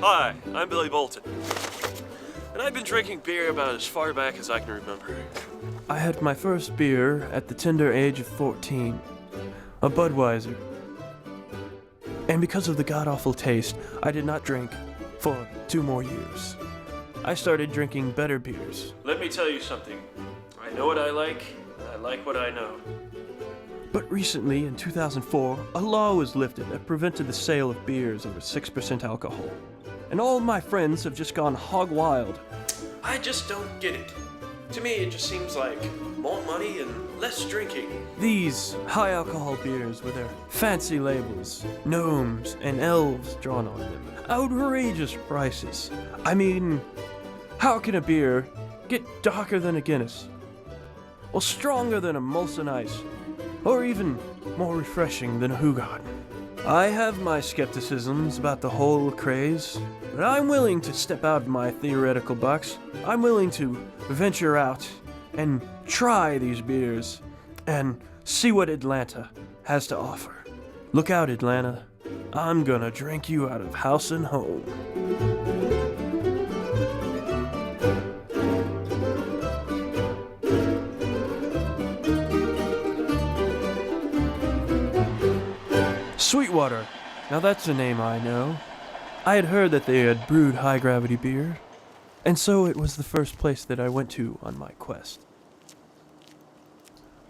Hi, I'm Billy Bolton, and I've been drinking beer about as far back as I can remember. I had my first beer at the tender age of 14, a Budweiser. And because of the god-awful taste, I did not drink for 2 more years. I started drinking better beers. Let me tell you something. I know what I like, and I like what I know. But recently, in 2004, a law was lifted that prevented the sale of beers over 6% alcohol. And all my friends have just gone hog wild. I just don't get it. To me, it just seems like more money and less drinking. These high-alcohol beers with their fancy labels, gnomes and elves drawn on them, outrageous prices. I mean, how can a beer get darker than a Guinness? Or stronger than a Molson Ice? Or even more refreshing than a Hoogarden? I have my skepticisms about the whole craze, but I'm willing to step out of my theoretical box. I'm willing to venture out and try these beers and see what Atlanta has to offer. Look out, Atlanta. I'm gonna drink you out of house and home. Sweetwater. Now that's a name I know. I had heard that they had brewed high-gravity beer, and so it was the first place that I went to on my quest.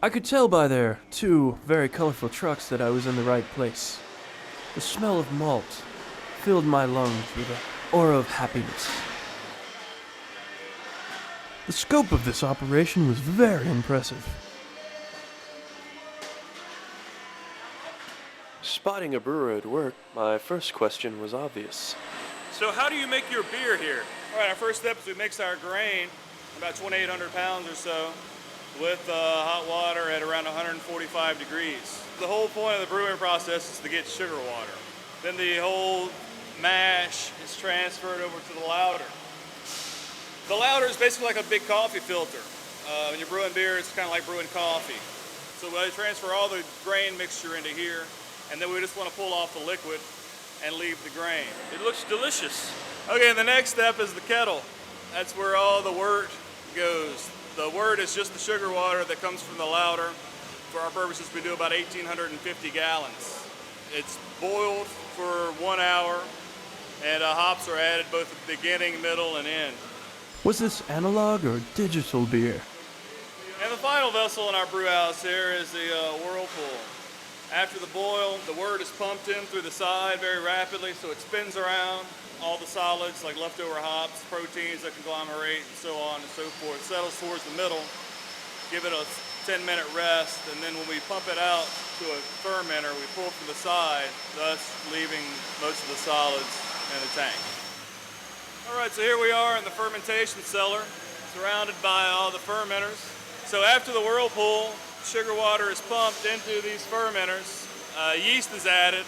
I could tell by their 2 very colorful trucks that I was in the right place. The smell of malt filled my lungs with an aura of happiness. The scope of this operation was very impressive. Spotting a brewer at work, my first question was obvious. So how do you make your beer here? All right, our first step is we mix our grain, about 2,800 pounds or so, with hot water at around 145 degrees. The whole point of the brewing process is to get sugar water. Then the whole mash is transferred over to the lauter. The lauter is basically like a big coffee filter. When you're brewing beer, it's kind of like brewing coffee. So we transfer all the grain mixture into here, and then we just want to pull off the liquid and leave the grain. It looks delicious. Okay, and the next step is the kettle. That's where all the wort goes. The wort is just the sugar water that comes from the lauter. For our purposes, we do about 1,850 gallons. It's boiled for 1 hour, and hops are added both at the beginning, middle, and end. Was this analog or digital beer? And the final vessel in our brew house here is the whirlpool. After the boil, the wort is pumped in through the side very rapidly, so it spins around. All the solids like leftover hops, proteins that conglomerate, and so on and so forth, settles towards the middle. Give it a 10-minute rest, and then when we pump it out to a fermenter, we pull from the side, thus leaving most of the solids in the tank. All right, so here we are in the fermentation cellar, surrounded by all the fermenters. So after the whirlpool, sugar water is pumped into these fermenters, yeast is added,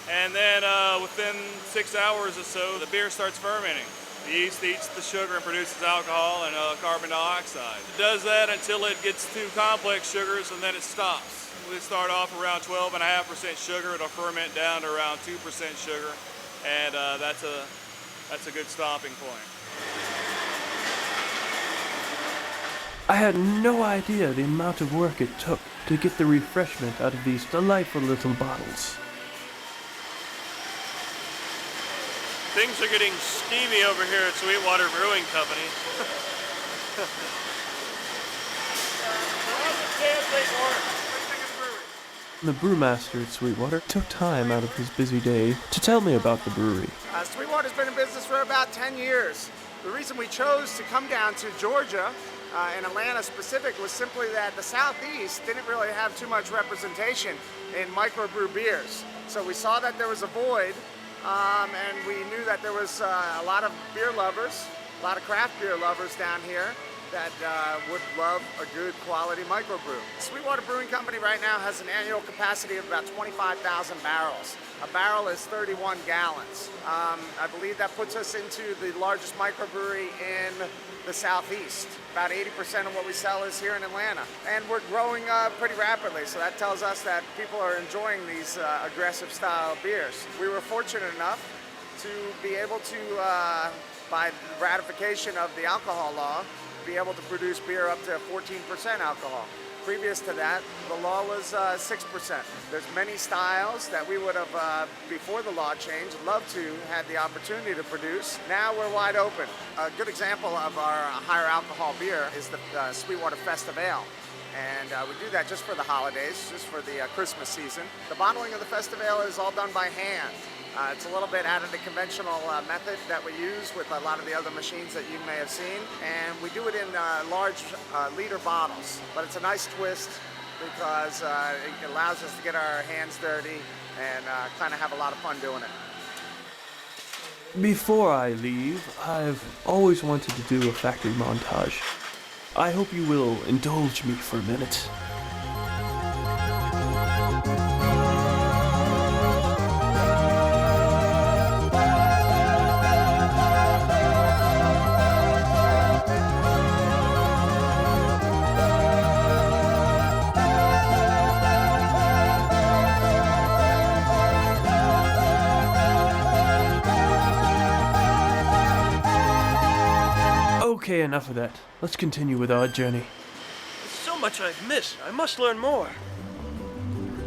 and then within 6 hours or so, the beer starts fermenting. The yeast eats the sugar and produces alcohol and carbon dioxide. It does that until it gets to complex sugars, and then it stops. We start off around 12.5% sugar. It'll ferment down to around 2% sugar, and that's a good stopping point. I had no idea the amount of work it took to get the refreshment out of these delightful little bottles. Things are getting steamy over here at Sweetwater Brewing Company. The brewmaster at Sweetwater took time out of his busy day to tell me about the brewery. Sweetwater's been in business for about 10 years. The reason we chose to come down to Georgia and Atlanta specific was simply that the Southeast didn't really have too much representation in microbrew beers. So we saw that there was a void, and we knew that there was a lot of beer lovers, a lot of craft beer lovers down here that would love a good quality microbrew. Sweetwater Brewing Company right now has an annual capacity of about 25,000 barrels. A barrel is 31 gallons. I believe that puts us into the largest microbrewery in the Southeast. About 80% of what we sell is here in Atlanta. And we're growing pretty rapidly, so that tells us that people are enjoying these aggressive style beers. We were fortunate enough to be able to, by ratification of the alcohol law, be able to produce beer up to 14% alcohol. Previous to that, the law was 6%. There's many styles that we would have, before the law changed, loved to had the opportunity to produce. Now we're wide open. A good example of our higher alcohol beer is the Sweetwater Festive Ale. And we do that just for the holidays, just for the Christmas season. The bottling of the Festive Ale is all done by hand. It's a little bit out of the conventional method that we use with a lot of the other machines that you may have seen. And we do it in large liter bottles. But it's a nice twist because it allows us to get our hands dirty and kind of have a lot of fun doing it. Before I leave, I've always wanted to do a factory montage. I hope you will indulge me for a minute. Okay, enough of that. Let's continue with our journey. There's so much I've missed. I must learn more.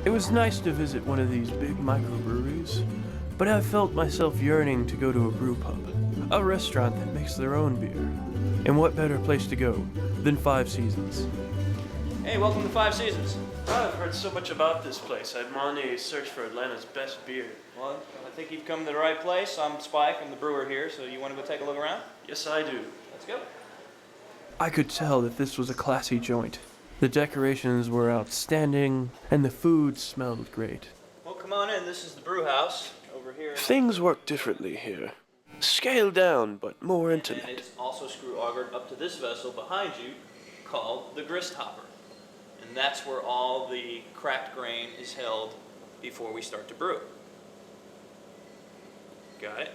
It was nice to visit one of these big microbreweries, but I felt myself yearning to go to a brew pub, a restaurant that makes their own beer. And what better place to go than Five Seasons? Hey, welcome to Five Seasons. I've heard so much about this place. I'm on a search for Atlanta's best beer. Well, I think you've come to the right place. I'm Spike, I'm the brewer here, so you want to go take a look around? Yes, I do. Let's go. I could tell that this was a classy joint. The decorations were outstanding, and the food smelled great. Well, come on in. This is the brew house over here. Things work differently here. Scaled down, but more And intimate. it's also screw augered up to this vessel behind you called the grist hopper. And that's where all the cracked grain is held before we start to brew. Got it?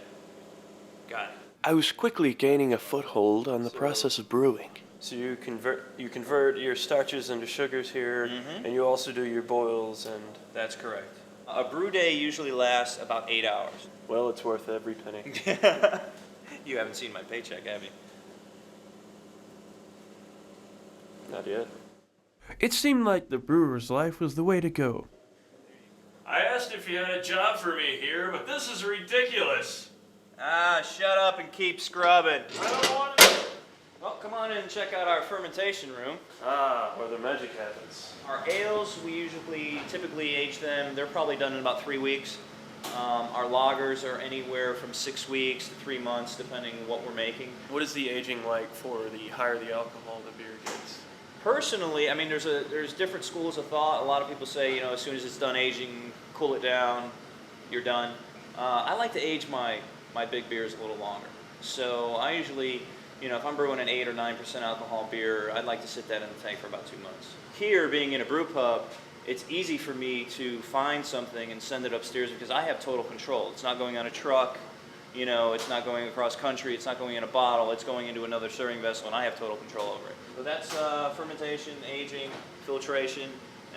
Got it. I was quickly gaining a foothold on the process of brewing. So you convert your starches into sugars here, and you also do your boils and... That's correct. A brew day usually lasts about 8 hours. Well, it's worth every penny. You haven't seen my paycheck, have you? Not yet. It seemed like the brewer's life was the way to go. I asked if you had a job for me here, but this is ridiculous. Ah, shut up and keep scrubbing. I don't want to... Well, come on in and check out our fermentation room. Ah, where the magic happens. Our ales, we typically age them. They're probably done in about 3 weeks. Our lagers are anywhere from 6 weeks to 3 months, depending on what we're making. What is the aging like for the higher the alcohol the beer gets? Personally, I mean, there's different schools of thought. A lot of people say, as soon as it's done aging, cool it down, you're done. I like to age my big beers a little longer. So I usually, if I'm brewing an 8 or 9% alcohol beer, I'd like to sit that in the tank for about 2 months. Here, being in a brew pub, it's easy for me to find something and send it upstairs because I have total control. It's not going on a truck, it's not going across country, it's not going in a bottle, it's going into another serving vessel, and I have total control over it. So that's fermentation, aging, filtration,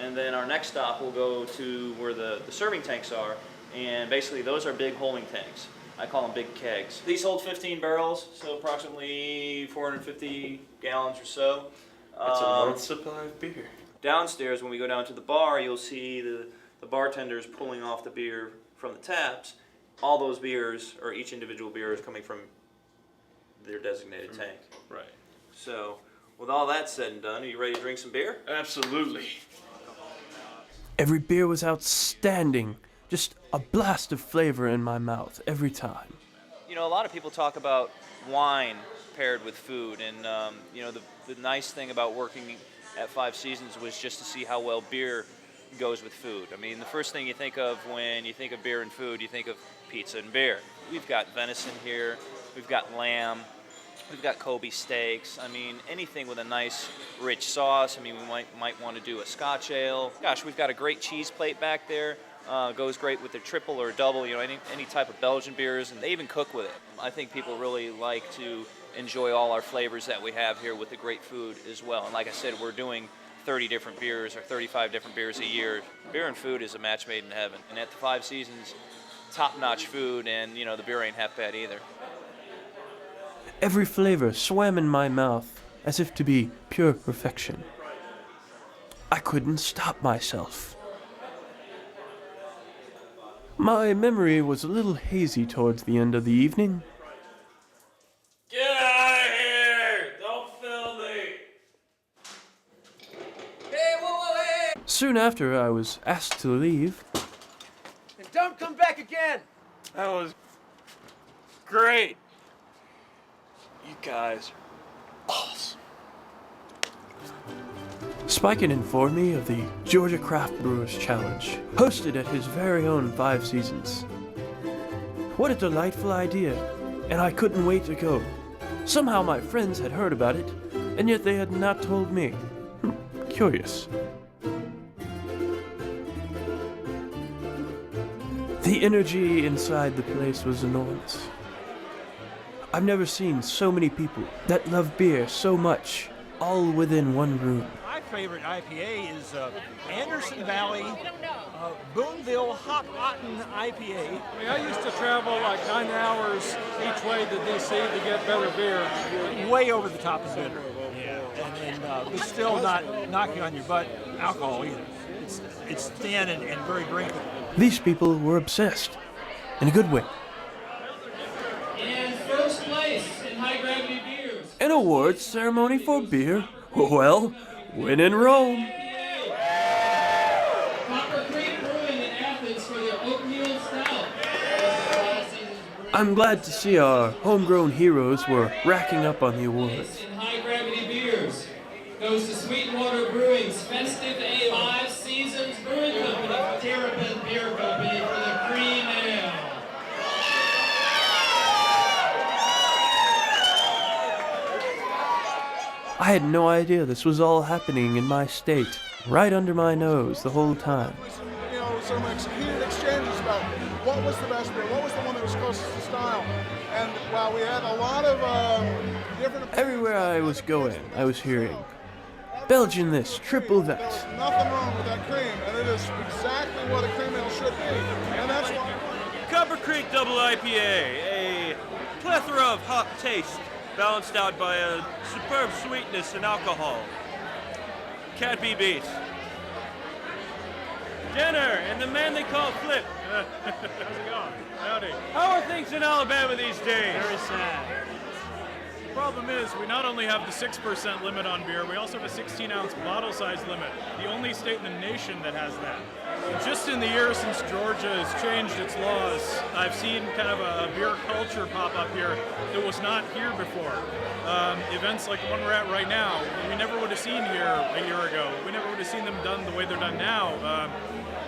and then our next stop will go to where the serving tanks are, and basically those are big holding tanks. I call them big kegs. These hold 15 barrels, so approximately 450 gallons or so. That's a month's supply of beer. Downstairs, when we go down to the bar, you'll see the bartenders pulling off the beer from the taps. All those beers, or each individual beer, is coming from their designated tank. Right. So, with all that said and done, are you ready to drink some beer? Absolutely. Every beer was outstanding. Just a blast of flavor in my mouth every time. A lot of people talk about wine paired with food, and the nice thing about working at Five Seasons was just to see how well beer goes with food. I mean, the first thing you think of when you think of beer and food, you think of pizza and beer. We've got venison here, we've got lamb, we've got Kobe steaks. I mean, anything with a nice, rich sauce. I mean, we might want to do a Scotch ale. Gosh, we've got a great cheese plate back there. Goes great with the triple or double, any type of Belgian beers, and they even cook with it. I think people really like to enjoy all our flavors that we have here with the great food as well. And like I said, we're doing 30 different beers or 35 different beers a year. Beer and food is a match made in heaven. And at the Five Seasons, top-notch food, and the beer ain't half bad either. Every flavor swam in my mouth as if to be pure perfection. I couldn't stop myself. My memory was a little hazy towards the end of the evening. Get out of here! Don't film me! Hey, whoa, hey! Soon after I was asked to leave, And don't come back again! That was great. You guys are awesome. Spiken informed me of the Georgia Craft Brewers Challenge, hosted at his very own 5 Seasons. What a delightful idea, and I couldn't wait to go. Somehow my friends had heard about it, and yet they had not told me. Curious. The energy inside the place was enormous. I've never seen so many people that love beer so much, all within one room. My favorite IPA is Anderson Valley Boonville Hop Otten IPA. I mean, I used to travel like 9 hours each way to DC to get better beer. Way over the top is bitter. Yeah. And it's still not knocking on your butt alcohol either. It's thin and very drinkable. These people were obsessed, in a good way. And first place in high gravity beers. An awards ceremony for beer? Well, when in Rome. Copper Creek Brewing in Athens for their oatmeal stout. I'm glad to see our homegrown heroes were racking up on the awards. In high gravity beers goes to Sweetwater Brewing's Festive Ale. 5 Seasons Brewing Company, Terrapin Beer Company for the cream ale. I had no idea this was all happening in my state, right under my nose the whole time. Some heated exchanges about what was the best beer, what was the one that was closest to style. And while we had a lot of different... Everywhere I was going, I was hearing, Belgian this, triple that. There's nothing wrong with that cream, and it is exactly what a cream ale should be. And that's why... Copper Creek Double IPA, a plethora of hop taste, balanced out by a superb sweetness and alcohol. Can't be beat. Jenner and the man they call Flip. How's it going? Howdy. How are things in Alabama these days? Very sad. The problem is we not only have the 6% limit on beer, we also have a 16-ounce bottle size limit. The only state in the nation that has that. Just in the years since Georgia has changed its laws, I've seen kind of a beer culture pop up here that was not here before. Events like the one we're at right now, we never would have seen here a year ago. We never would have seen them done the way they're done now.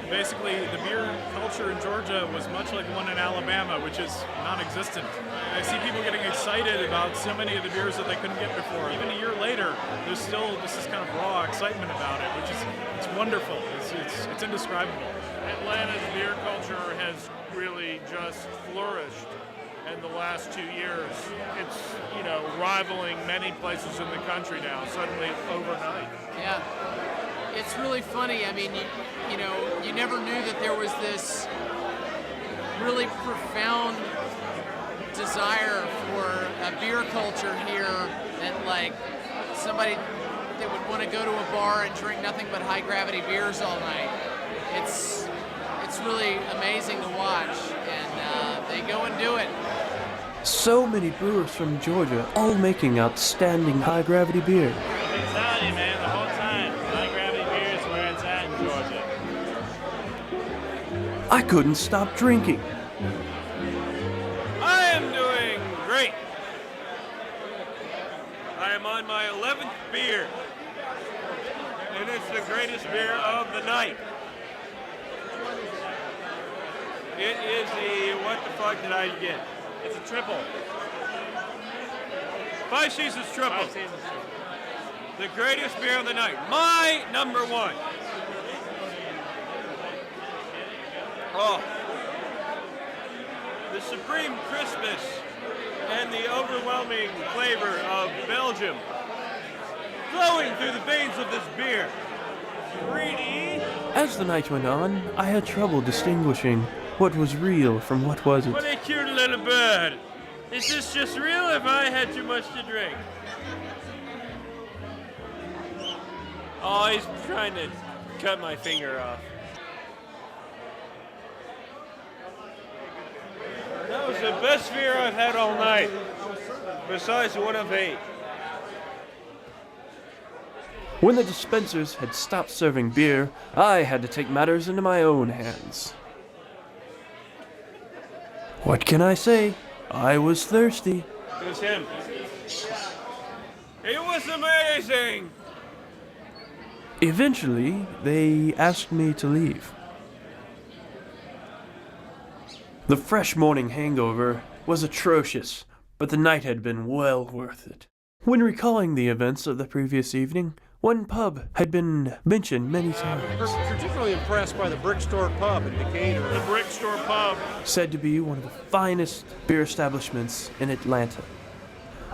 Basically, the beer culture in Georgia was much like the one in Alabama, which is non-existent. I see people getting excited about so many of the beers that they couldn't get before. Even a year later, there's still this kind of raw excitement about it, which is it's wonderful. It's indescribable. Atlanta's beer culture has really just flourished in the last 2 years. It's, rivaling many places in the country now, suddenly overnight. Yeah. It's really funny. I mean, you never knew that there was this really profound desire for a beer culture here that, like, somebody that would want to go to a bar and drink nothing but high gravity beers all night. It's really amazing to watch, and they go and do it. So many brewers from Georgia, all making outstanding high-gravity beer. I'm telling you, man, the whole time, high gravity beer is where it's at in Georgia. I couldn't stop drinking. I am doing great. I am on my 11th beer, and it's the greatest beer of the night. It is the, what the fuck did I get? It's a triple. 5 Seasons Triple. 5 Seasons triple. The greatest beer of the night. My number one. Oh. The supreme crispness and the overwhelming flavor of Belgium flowing through the veins of this beer. 3D. As the night went on, I had trouble distinguishing what was real from what wasn't. What a cute little bird. Is this just real or have I had too much to drink? Oh, he's trying to cut my finger off. That was the best beer I've had all night. Besides one of 8. When the dispensers had stopped serving beer, I had to take matters into my own hands. What can I say? I was thirsty. It was him. It was amazing! Eventually, they asked me to leave. The fresh morning hangover was atrocious, but the night had been well worth it. When recalling the events of the previous evening, one pub had been mentioned many times. Particularly impressed by the Brickstore Pub in Decatur. The Brickstore Pub. Said to be one of the finest beer establishments in Atlanta.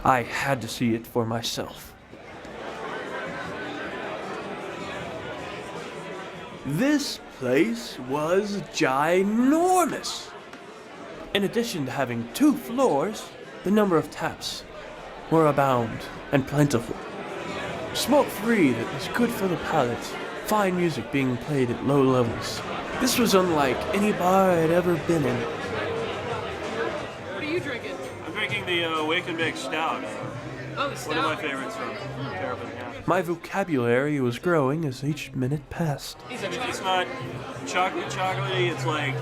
I had to see it for myself. This place was ginormous. In addition to having 2 floors, the number of taps were abound and plentiful. Smoke-free that was good for the palate, fine music being played at low levels. This was unlike any bar I'd ever been in. What are you drinking? I'm drinking the Wake and Bake Stout. Oh, the stout. One of my favorites from Terrapin, yeah. My vocabulary was growing as each minute passed. It's not chocolatey, it's like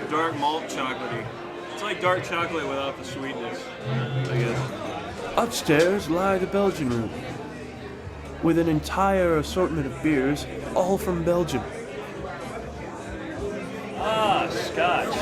dark malt chocolatey. It's like dark chocolate without the sweetness, I guess. Upstairs lie the Belgian room, with an entire assortment of beers, all from Belgium. Ah, Scotch.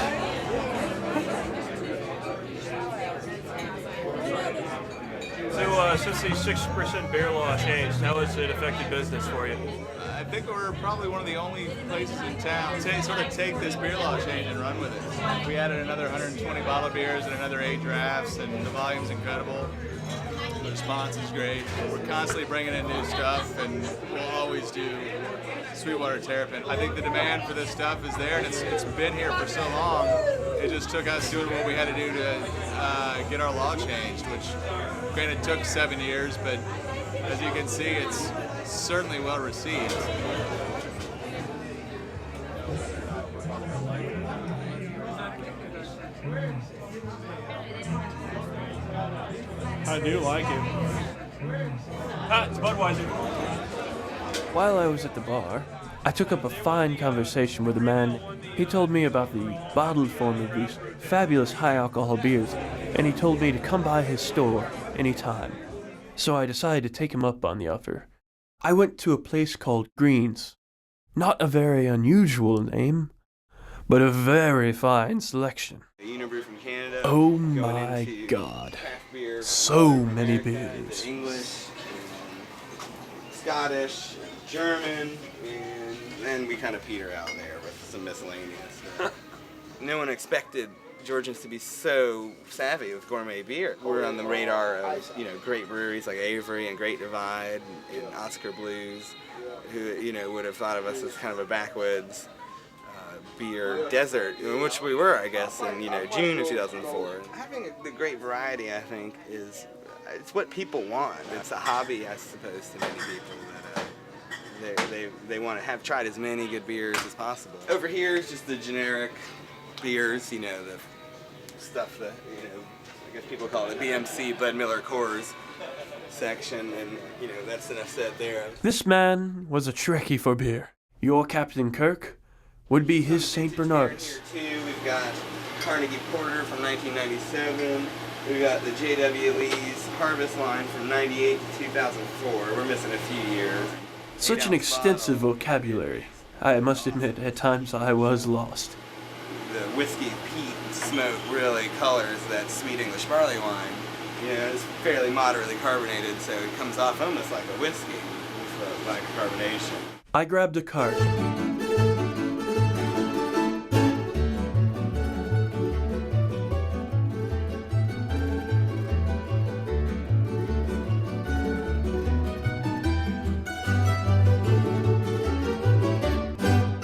So, since the 6% beer law changed, how has it affected business for you? I think we're probably one of the only places in town to sort of take this beer law change and run with it. We added another 120 bottle beers and another 8 drafts, and the volume's incredible. The response is great. We're constantly bringing in new stuff, and we'll always do Sweetwater Terrapin. I think the demand for this stuff is there, and it's been here for so long. It just took us doing what we had to do to get our law changed, which granted took 7 years, but as you can see, it's certainly well received. I do like it. It's Budweiser. While I was at the bar, I took up a fine conversation with a man. He told me about the bottled form of these fabulous high-alcohol beers, and he told me to come by his store anytime. So I decided to take him up on the offer. I went to a place called Green's. Not a very unusual name, but a very fine selection. Unibrew from Canada. Oh my God. So many beers. English, Scottish, German, and then we kind of peter out there with some miscellaneous. No one expected Georgians to be so savvy with gourmet beer. We're on the radar of, great breweries like Avery and Great Divide and Oscar Blues, who, would have thought of us as kind of a backwoods beer desert, in which we were, I guess, in, June of 2004. Having the great variety, I think, it's what people want. It's a hobby, I suppose, to many people that they want to have tried as many good beers as possible. Over here is just the generic beers, the stuff that, I guess people call it BMC, Bud Miller Coors section, and, that's enough said there. This man was a Trekkie for beer. Your Captain Kirk would be his St. Bernardus. Here too, we've got Carnegie Porter from 1997. We've got the J.W. Lee's Harvest line from 98 to 2004. We're missing a few years. Such an extensive vocabulary. I must admit, at times I was lost. The whiskey peat smoke really colors that sweet English barley wine. It's fairly moderately carbonated, so it comes off almost like a whiskey with lack of carbonation. I grabbed a cart.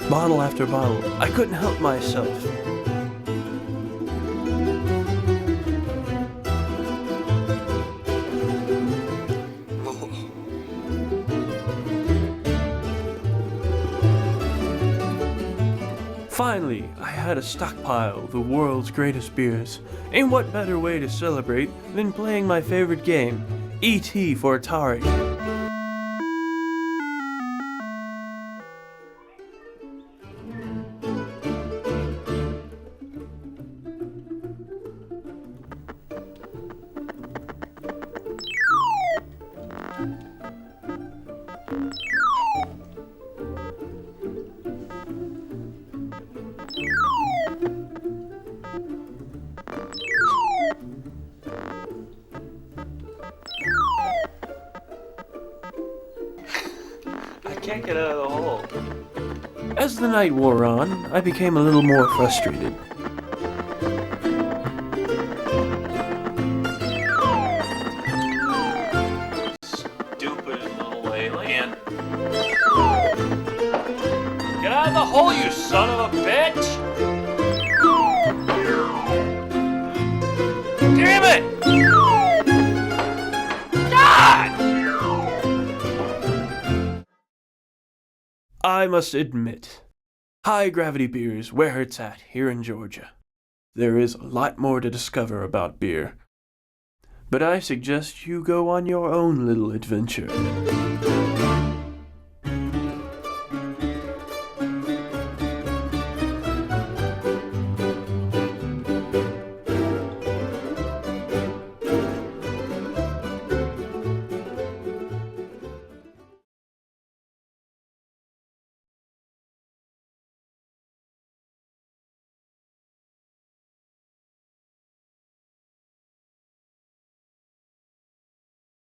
Bottle after bottle, I couldn't help myself. Finally, I had a stockpile of the world's greatest beers. And what better way to celebrate than playing my favorite game, E.T. for Atari. Can't get out of the hole. As the night wore on, I became a little more frustrated. Stupid little alien. Get out of the hole, you son of a bitch! Damn it! God! I must admit, high gravity beer is where it's at here in Georgia. There is a lot more to discover about beer. But I suggest you go on your own little adventure.